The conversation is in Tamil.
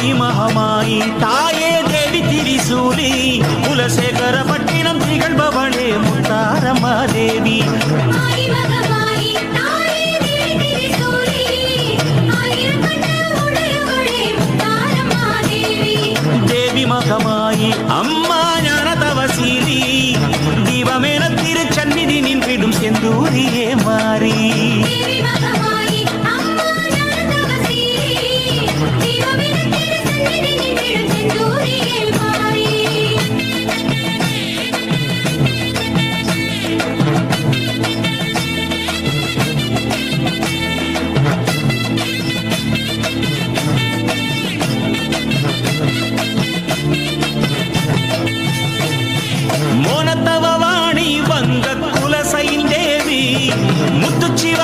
ஆயி மகமாயி தாயே தேவி திரிசூலி குலசேகர பட்டினம் திகழ்பவளே முத்தாரம்மா தேவி தேவி மகமாயி அம்மா ஞான தவசீலி தீபமென திருச்சந்நிதி நின்றிடும் செந்தூரியே மாறி மோனத்தவ வாணி வங்க குலசையின் தேவி முத்துச்சிவ